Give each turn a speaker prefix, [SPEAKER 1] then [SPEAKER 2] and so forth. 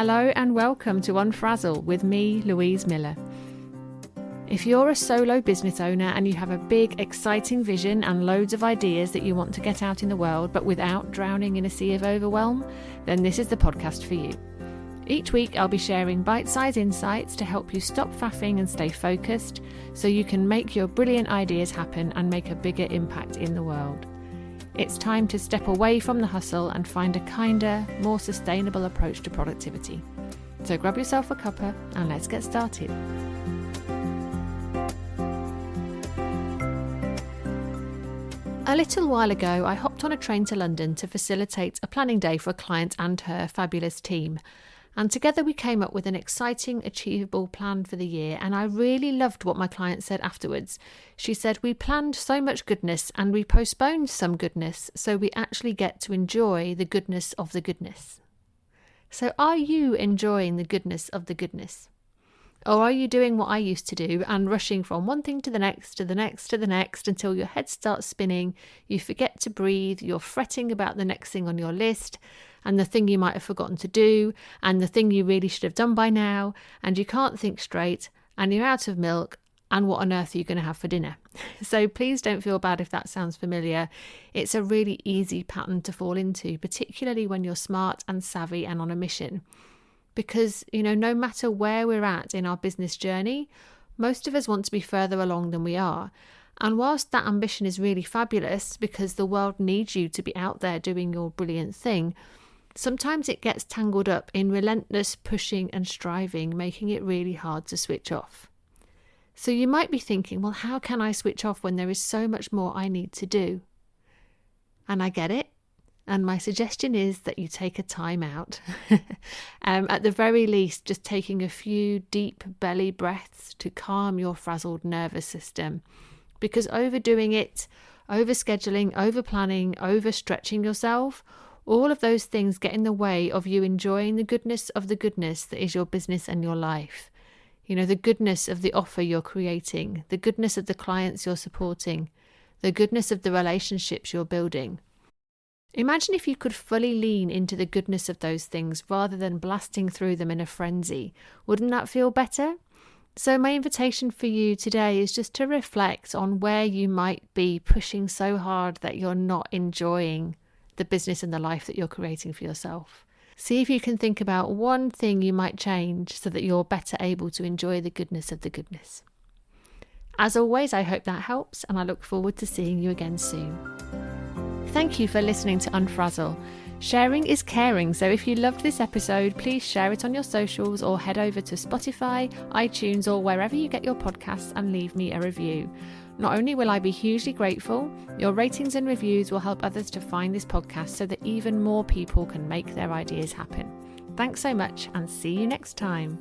[SPEAKER 1] Hello and welcome to Unfrazzle with me, Louise Miller. If you're a solo business owner and you have a big, exciting vision and loads of ideas that you want to get out in the world but without drowning in a sea of overwhelm, then this is the podcast for you. Each week I'll be sharing bite-sized insights to help you stop faffing and stay focused so you can make your brilliant ideas happen and make a bigger impact in the world. It's time to step away from the hustle and find a kinder, more sustainable approach to productivity. So grab yourself a cuppa and let's get started. A little while ago, I hopped on a train to London to facilitate a planning day for a client and her fabulous team. And together we came up with an exciting, achievable plan for the year, and I really loved what my client said afterwards. She said, "We planned so much goodness and we postponed some goodness, so we actually get to enjoy the goodness of the goodness." So are you enjoying the goodness of the goodness? Or are you doing what I used to do and rushing from one thing to the next, to the next, to the next, until your head starts spinning, you forget to breathe, you're fretting about the next thing on your list, and the thing you might have forgotten to do, and the thing you really should have done by now, and you can't think straight, and you're out of milk, and what on earth are you going to have for dinner? So please don't feel bad if that sounds familiar. It's a really easy pattern to fall into, particularly when you're smart and savvy and on a mission. Because, no matter where we're at in our business journey, most of us want to be further along than we are. And whilst that ambition is really fabulous because the world needs you to be out there doing your brilliant thing, sometimes it gets tangled up in relentless pushing and striving, making it really hard to switch off. So you might be thinking, well, how can I switch off when there is so much more I need to do? And I get it. And my suggestion is that you take a time out. At the very least, just taking a few deep belly breaths to calm your frazzled nervous system. Because overdoing it, overscheduling, overplanning, overstretching yourself, all of those things get in the way of you enjoying the goodness of the goodness that is your business and your life. The goodness of the offer you're creating, the goodness of the clients you're supporting, the goodness of the relationships you're building. Imagine if you could fully lean into the goodness of those things rather than blasting through them in a frenzy. Wouldn't that feel better? So my invitation for you today is just to reflect on where you might be pushing so hard that you're not enjoying the business and the life that you're creating for yourself. See if you can think about one thing you might change so that you're better able to enjoy the goodness of the goodness. As always, I hope that helps, and I look forward to seeing you again soon. Thank you for listening to Unfrazzle. Sharing is caring, so if you loved this episode, please share it on your socials or head over to Spotify, iTunes, or wherever you get your podcasts and leave me a review. Not only will I be hugely grateful, your ratings and reviews will help others to find this podcast so that even more people can make their ideas happen. Thanks so much, and see you next time.